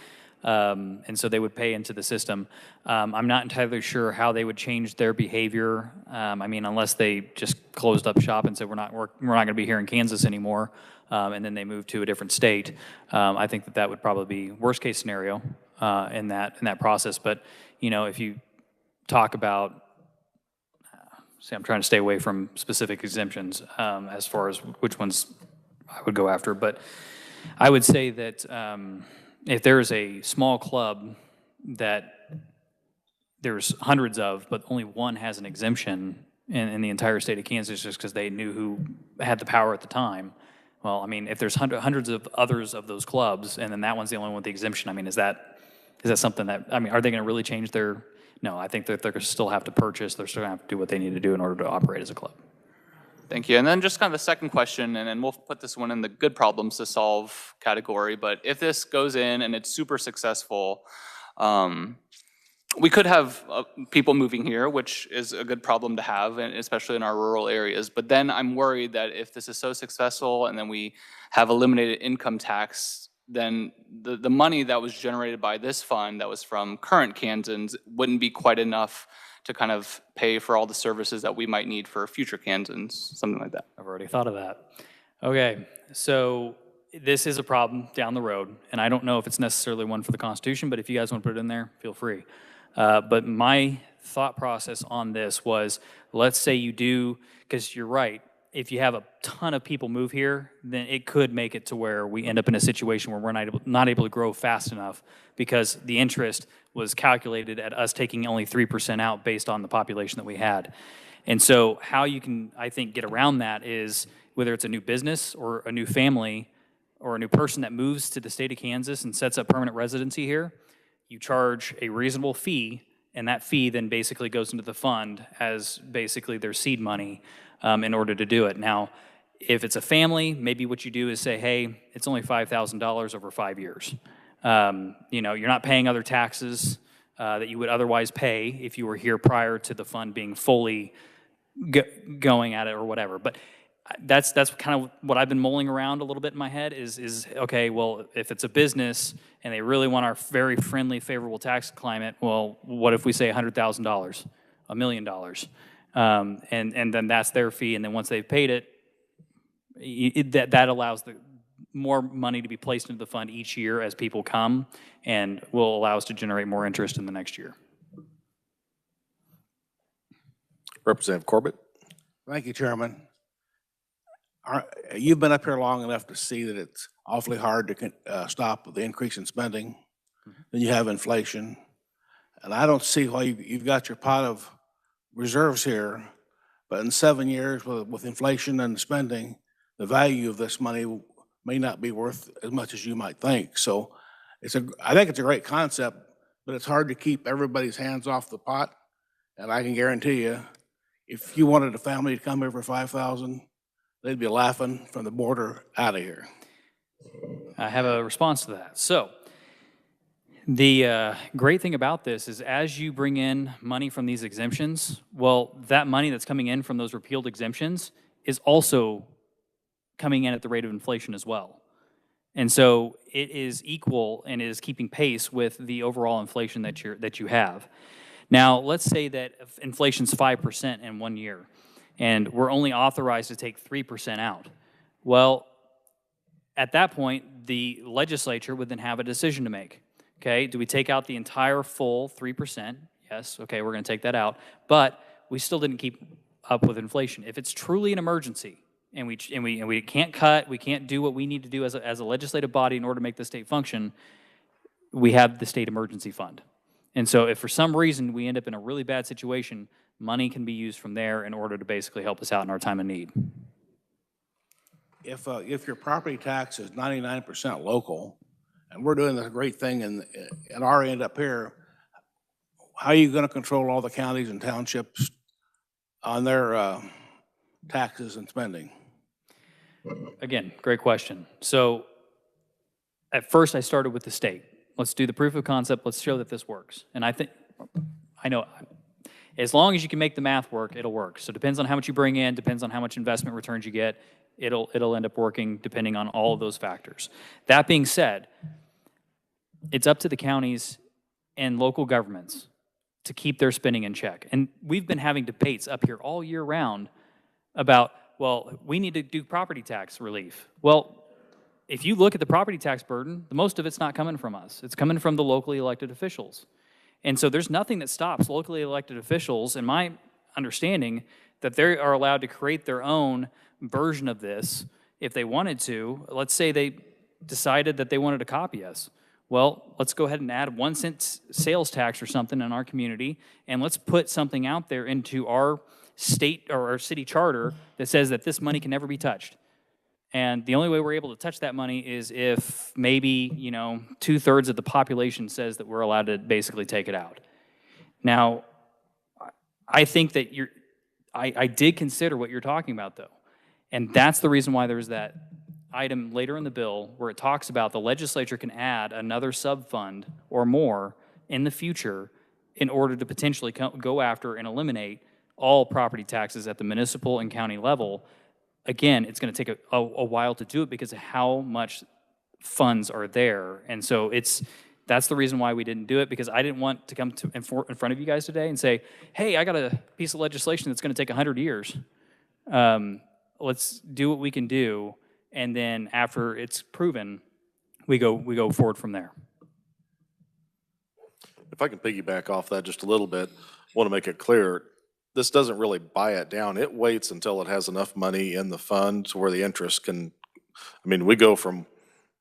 And so they would pay into the system. I'm not entirely sure how they would change their behavior. I mean, unless they just closed up shop and said, we're not going to be here in Kansas anymore, and then they move to a different state. I think that would probably be worst case scenario in that process. But, you know, if you talk about, see, I'm trying to stay away from specific exemptions as far as which ones I would go after. But I would say that if there's a small club that there's hundreds of, but only one has an exemption in the entire state of Kansas just because they knew who had the power at the time. Well, I mean, if there's hundreds of others of those clubs and then that one's the only one with the exemption, I mean, is that something that, I mean, are they going to really change their, no, I think that they're going to still have to purchase, they're still going to have to do what they need to do in order to operate as a club. Thank you. And then just kind of the second question, and then we'll put this one in the good problems to solve category, but if this goes in and it's super successful, we could have people moving here, which is a good problem to have, and especially in our rural areas. But then I'm worried that if this is so successful and then we have eliminated income tax, then the money that was generated by this fund that was from current Kansans wouldn't be quite enough to kind of pay for all the services that we might need for future Kansans, something like that. I've already thought of that. Okay, so this is a problem down the road, and I don't know if it's necessarily one for the Constitution, but if you guys want to put it in there, feel free. But my thought process on this was, let's say you do, because you're right, if you have a ton of people move here, then it could make it to where we end up in a situation where we're not able to grow fast enough because the interest was calculated at us taking only 3% out based on the population that we had. And so how you can, I think, get around that is whether it's a new business or a new family or a new person that moves to the state of Kansas and sets up permanent residency here, you charge a reasonable fee, and that fee then basically goes into the fund as basically their seed money in order to do it. Now, if it's a family, maybe what you do is say, hey, it's only $5,000 over 5 years. You know, you're not paying other taxes that you would otherwise pay if you were here prior to the fund being fully going at it or whatever. But that's kind of what I've been mulling around a little bit in my head is okay, well, if it's a business and they really want our very friendly, favorable tax climate, well, what if we say $100,000, $1 million? And then that's their fee, and then once they've paid it, that allows more money to be placed into the fund each year as people come, and will allow us to generate more interest in the next year. Representative Corbett? Thank you, Chairman. You've been up here long enough to see that it's awfully hard to stop the increase in spending. Then you have inflation. And I don't see why you've got your pot of reserves here, but in 7 years with inflation and spending, the value of this money may not be worth as much as you might think. So I think it's a great concept, but it's hard to keep everybody's hands off the pot. And I can guarantee you, if you wanted a family to come here for $5,000, they'd be laughing from the border out of here. I have a response to that. So the great thing about this is as you bring in money from these exemptions, well, that money that's coming in from those repealed exemptions is also coming in at the rate of inflation as well. And so it is equal and is keeping pace with the overall inflation that you have. Now, let's say that inflation's 5% in 1 year, and we're only authorized to take 3% out. Well, at that point, the legislature would then have a decision to make. Okay, do we take out the entire full 3%? Yes, okay, we're going to take that out. But we still didn't keep up with inflation. If it's truly an emergency, and we can't cut, we can't do what we need to do as a legislative body in order to make the state function, we have the state emergency fund. And so if for some reason we end up in a really bad situation, money can be used from there in order to basically help us out in our time of need. if your property tax is 99% local, and we're doing this great thing in our end up here, how are you going to control all the counties and townships on their taxes and spending? Again, great question. So at first I started with the state. Let's do the proof of concept. Let's show that this works. And I know, as long as you can make the math work, it'll work. So it depends on how much you bring in, depends on how much investment returns you get. It'll end up working depending on all of those factors. That being said, it's up to the counties and local governments to keep their spending in check. And we've been having debates up here all year round about, well, we need to do property tax relief. Well, if you look at the property tax burden, the most of it's not coming from us. It's coming from the locally elected officials. And so there's nothing that stops locally elected officials, in my understanding, that they are allowed to create their own version of this if they wanted to. Let's say they decided that they wanted to copy us. Well, let's go ahead and add 1 cent sales tax or something in our community, and let's put something out there into our state or our city charter that says that this money can never be touched. And the only way we're able to touch that money is if maybe, 2/3 of the population says that we're allowed to basically take it out. Now, I think that I did consider what you're talking about, though. And that's the reason why there's that item later in the bill where it talks about the legislature can add another sub-fund or more in the future in order to potentially go after and eliminate all property taxes at the municipal and county level. Again, it's going to take a while to do it because of how much funds are there. And so that's the reason why we didn't do it, because I didn't want to come in front of you guys today and say, hey, I got a piece of legislation that's going to take 100 years. Let's do what we can do, and then after it's proven, we go forward from there. If I can piggyback off that just a little bit, want to make it clear, this doesn't really buy it down. It waits until it has enough money in the fund to where the interest can, we go from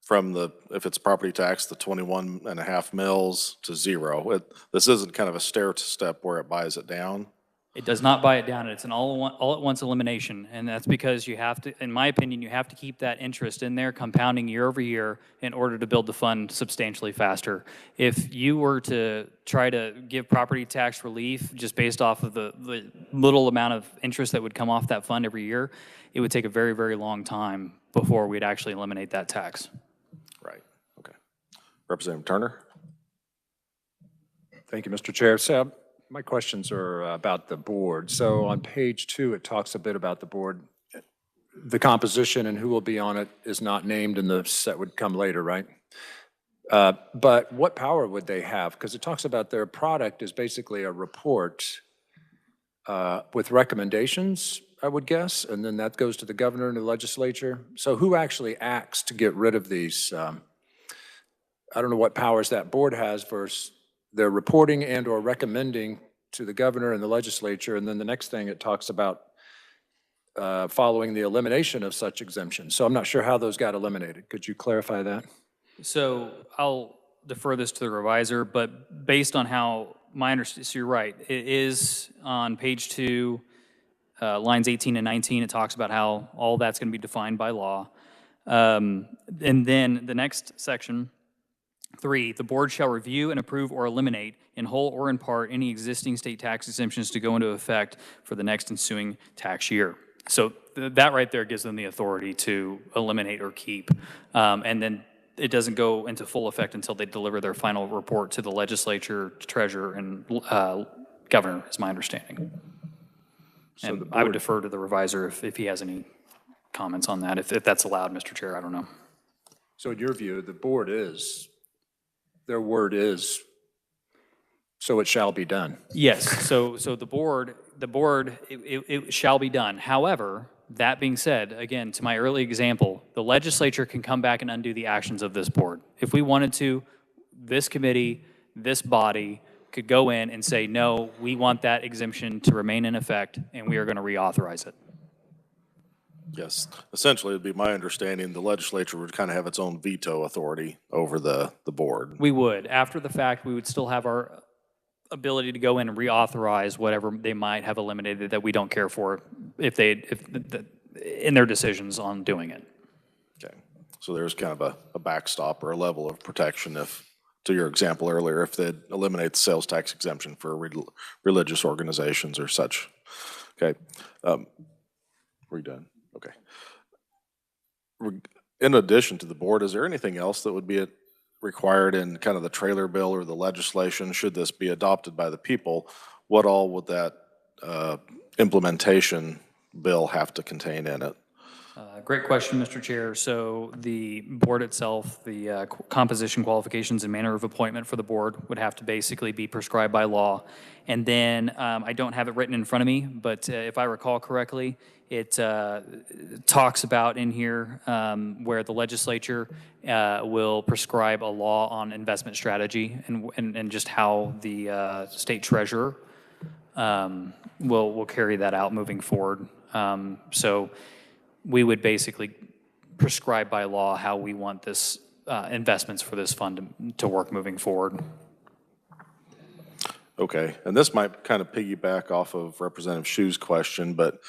if it's property tax, the 21.5 mils to zero. This isn't kind of a stair step where it buys it down. It does not buy it down. It's an all-at-once elimination, and that's because you have to, in my opinion, you have to keep that interest in there compounding year over year in order to build the fund substantially faster. If you were to try to give property tax relief just based off of the little amount of interest that would come off that fund every year, it would take a very, very long time before we'd actually eliminate that tax. Right. Okay. Representative Turner. Thank you, Mr. Chair. So my questions are about the board. So on page 2, it talks a bit about the board. The composition and who will be on it is not named, and the set would come later, right? But what power would they have? Because it talks about their product is basically a report with recommendations, I would guess, and then that goes to the governor and the legislature. So who actually acts to get rid of these? I don't know what powers that board has versus their reporting and or recommending to the governor and the legislature. And then the next thing it talks about following the elimination of such exemptions. So I'm not sure how those got eliminated. Could you clarify that? So I'll defer this to the revisor, but based on how my understanding, so you're right, it is on page 2, lines 18 and 19, it talks about how all that's going to be defined by law. And then the next section, 3, the board shall review and approve or eliminate in whole or in part any existing state tax exemptions to go into effect for the next ensuing tax year. So that right there gives them the authority to eliminate or keep. And then it doesn't go into full effect until they deliver their final report to the legislature, treasurer, and governor, is my understanding. So and I would defer to the revisor if he has any comments on that. If that's allowed, Mr. Chair, I don't know. So in your view, the board is, their word is, so it shall be done. Yes, so the board, it shall be done. However, that being said, again, to my early example, the legislature can come back and undo the actions of this board. If we wanted to, this committee, this body could go in and say, no, we want that exemption to remain in effect, and we are going to reauthorize it. Yes, essentially, it'd be my understanding the legislature would kind of have its own veto authority over the board. We would. After the fact, we would still have our ability to go in and reauthorize whatever they might have eliminated that we don't care for if in their decisions on doing it. Okay, so there's kind of a backstop or a level of protection if, to your example earlier, if they'd eliminate the sales tax exemption for religious organizations or such. Okay, we're done, okay. In addition to the board, is there anything else that would be required in kind of the trailer bill or the legislation, should this be adopted by the people? What all would that implementation bill have to contain in it? Great question, Mr. Chair. So the board itself, the composition, qualifications, and manner of appointment for the board would have to basically be prescribed by law. And then I don't have it written in front of me, but if I recall correctly, it talks about in here where the legislature will prescribe a law on investment strategy and just how the state treasurer will carry that out moving forward. So we would basically prescribe by law how we want this investments for this fund to work moving forward. Okay, and this might kind of piggyback off of Representative Shu's question, but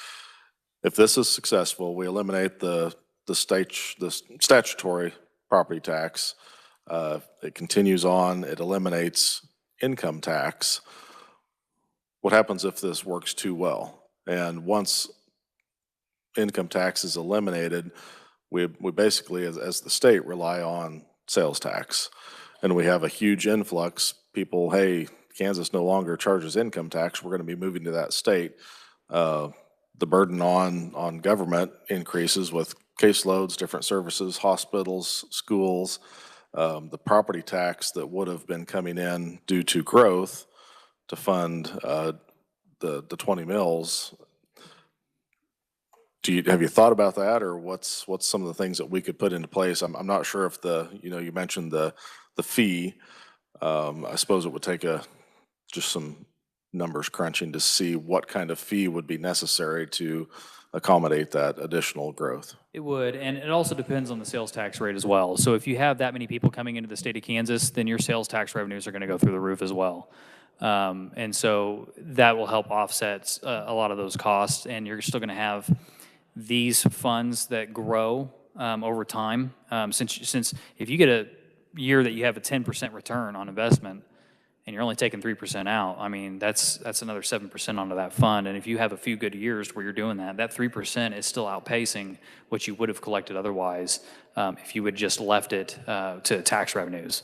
if this is successful, we eliminate the statutory property tax. It continues on, it eliminates income tax. What happens if this works too well? And once income tax is eliminated, we basically, as the state, rely on sales tax. And we have a huge influx. People, hey, Kansas no longer charges income tax. We're going to be moving to that state. The burden on government increases with caseloads, different services, hospitals, schools. The property tax that would have been coming in due to growth to fund the 20 mills. Have you thought about that, or what's some of the things that we could put into place? I'm not sure if you mentioned the fee. I suppose it would take just some numbers crunching to see what kind of fee would be necessary to accommodate that additional growth. It would, and it also depends on the sales tax rate as well. So if you have that many people coming into the state of Kansas, then your sales tax revenues are going to go through the roof as well. And so that will help offset a lot of those costs, and you're still going to have these funds that grow over time. Since if you get a year that you have a 10% return on investment and you're only taking 3% out, I mean, that's another 7% onto that fund. And if you have a few good years where you're doing that 3% is still outpacing what you would have collected otherwise if you had just left it to tax revenues.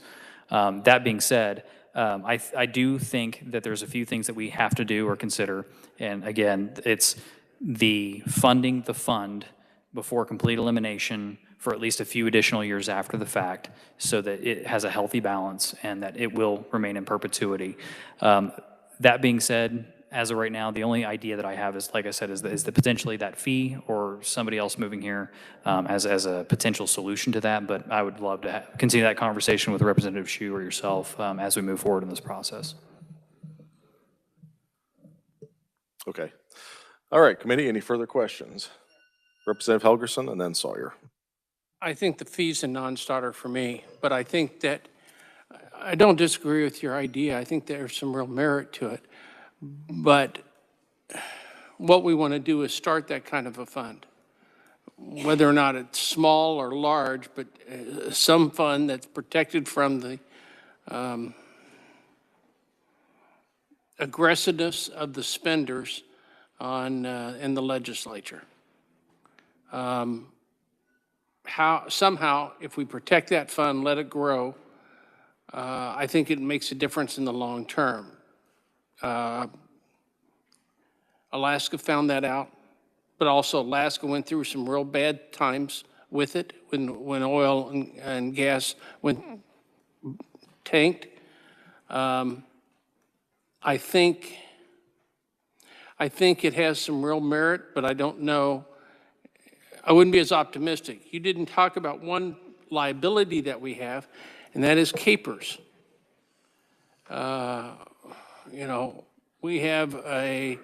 That being said, I do think that there's a few things that we have to do or consider. And again, it's the funding the fund before complete elimination for at least a few additional years after the fact, so that it has a healthy balance and that it will remain in perpetuity. That being said, as of right now, the only idea that I have is, like I said, is the potentially that fee or somebody else moving here as a potential solution to that. But I would love to continue that conversation with Representative Shu or yourself as we move forward in this process. Okay. All right, committee, any further questions? Representative Helgerson and then Sawyer. I think the fee's a non-starter for me, but I think that, I don't disagree with your idea. I think there's some real merit to it. But what we want to do is start that kind of a fund, whether or not it's small or large, but some fund that's protected from the aggressiveness of the spenders in the legislature. Somehow, if we protect that fund, let it grow, I think it makes a difference in the long term. Alaska found that out, but also Alaska went through some real bad times with it when oil and gas went tanked. I think it has some real merit, but I don't know. I wouldn't be as optimistic. You didn't talk about one liability that we have, and that is capers. We have a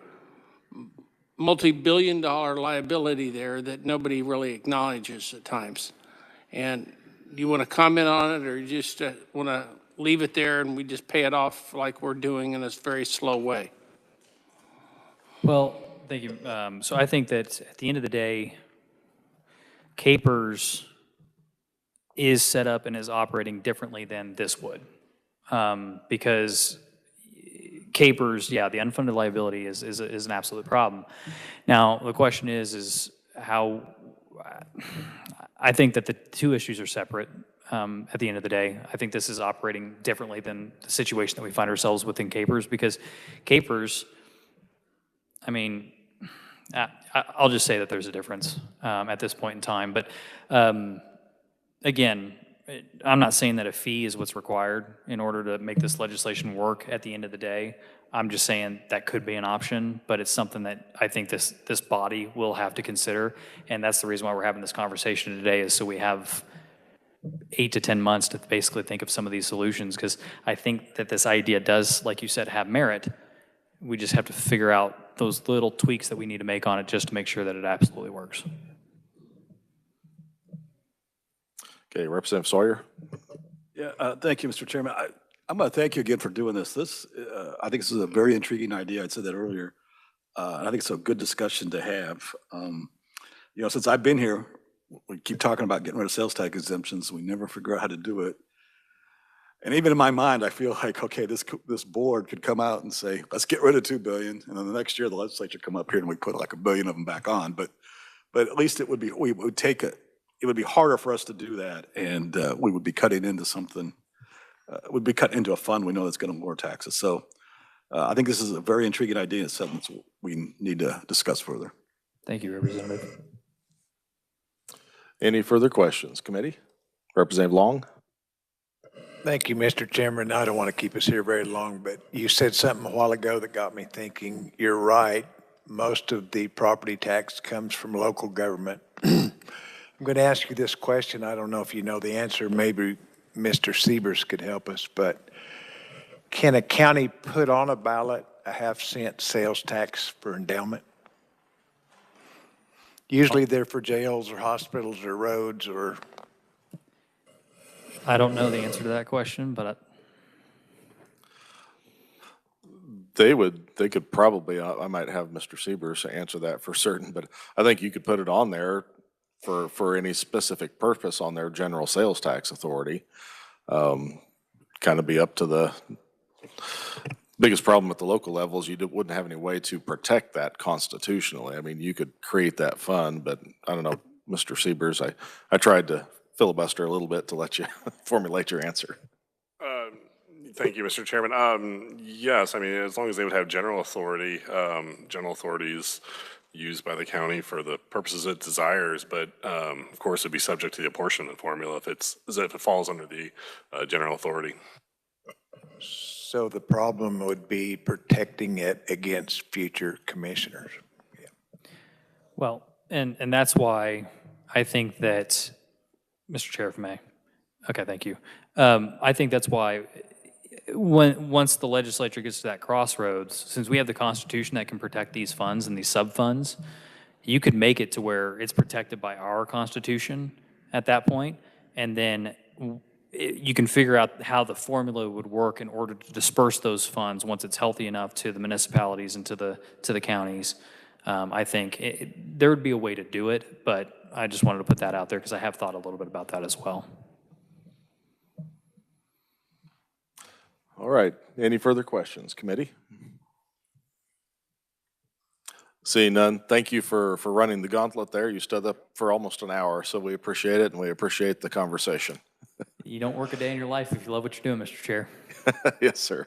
multi-billion-dollar liability there that nobody really acknowledges at times. And do you want to comment on it, or you just want to leave it there and we just pay it off like we're doing in a very slow way? Well, thank you. So I think that at the end of the day, Capers is set up and is operating differently than this would. Because Capers, yeah, the unfunded liability is an absolute problem. Now, the question is how, I think that the two issues are separate at the end of the day. I think this is operating differently than the situation that we find ourselves within Capers, because Capers, I mean, I'll just say that there's a difference at this point in time. But again, I'm not saying that a fee is what's required in order to make this legislation work at the end of the day. I'm just saying that could be an option, but it's something that I think this body will have to consider. And that's the reason why we're having this conversation today, is so we have 8 to 10 months to basically think of some of these solutions, because I think that this idea does, like you said, have merit. We just have to figure out those little tweaks that we need to make on it just to make sure that it absolutely works. Okay, Representative Sawyer. Yeah, thank you, Mr. Chairman. I'm going to thank you again for doing this. I think this is a very intriguing idea. I said that earlier. And I think it's a good discussion to have. Since I've been here, we keep talking about getting rid of sales tax exemptions. We never figure out how to do it. And even in my mind, I feel like, okay, this board could come out and say, let's get rid of $2 billion. And then the next year, the legislature come up here and we put like $1 billion of them back on. But at least it would be, it would be harder for us to do that. And we would be cutting into something, would be cut into a fund we know that's going to lower taxes. So I think this is a very intriguing idea. It's something we need to discuss further. Thank you, Representative. Any further questions, committee? Representative Long? Thank you, Mr. Chairman. I don't want to keep us here very long, but you said something a while ago that got me thinking. You're right. Most of the property tax comes from local government. I'm going to ask you this question. I don't know if you know the answer. Maybe Mr. Siebers could help us, but can a county put on a ballot a half-cent sales tax for endowment? Usually they're for jails or hospitals or roads or... I don't know the answer to that question, but They could probably, I might have Mr. Siebers answer that for certain, but I think you could put it on there for any specific purpose on their general sales tax authority. Kind of be up to the biggest problem at the local levels. You wouldn't have any way to protect that constitutionally. I mean, you could create that fund, but I don't know, Mr. Siebers, I tried to filibuster a little bit to let you formulate your answer. Thank you, Mr. Chairman. Yes, I mean, as long as they would have general authority, general authorities used by the county for the purposes it desires, but of course it'd be subject to the apportionment formula if it falls under the general authority. So the problem would be protecting it against future commissioners. Yeah. well, and that's why I think that, Mr. Chair, if I may. Okay, thank you. I think that's why once the legislature gets to that crossroads, since we have the Constitution that can protect these funds and these sub-funds, you could make it to where it's protected by our Constitution at that point, and then you can figure out how the formula would work in order to disperse those funds once it's healthy enough to the municipalities and to the counties. I think there would be a way to do it, but I just wanted to put that out there because I have thought a little bit about that as well. All right, any further questions, committee? Seeing none, thank you for running the gauntlet there. You stood up for almost an hour, so we appreciate it and we appreciate the conversation. You don't work a day in your life if you love what you're doing, Mr. Chair. Yes, sir.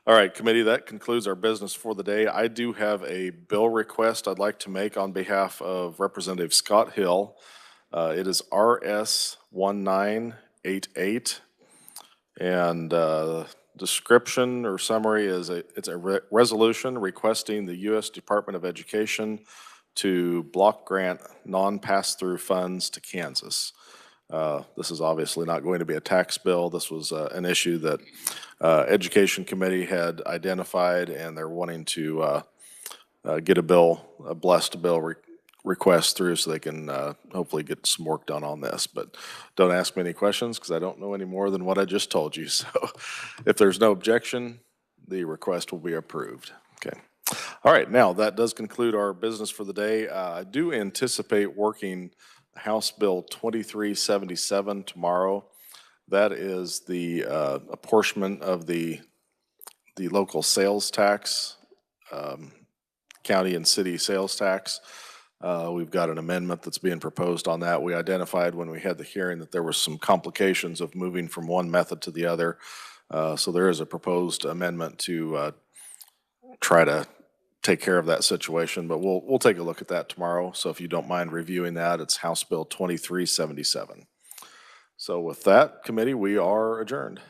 All right, committee, that concludes our business for the day. I do have a bill request I'd like to make on behalf of Representative Scott Hill. It is RS 1988. And description or summary is it's a resolution requesting the U.S. Department of Education to block grant non-pass-through funds to Kansas. This is obviously not going to be a tax bill. This was an issue that Education Committee had identified, and they're wanting to get a blessed bill request through so they can hopefully get some work done on this. But don't ask me any questions because I don't know any more than what I just told you. So if there's no objection, the request will be approved. Okay. All right, now that does conclude our business for the day. I do anticipate working House Bill 2377 tomorrow. That is the apportionment of the local sales tax, county and city sales tax. We've got an amendment that's being proposed on that. We identified when we had the hearing that there was some complications of moving from one method to the other. So there is a proposed amendment to try to take care of that situation, but we'll take a look at that tomorrow. So if you don't mind reviewing that, it's House Bill 2377. So with that, committee, we are adjourned.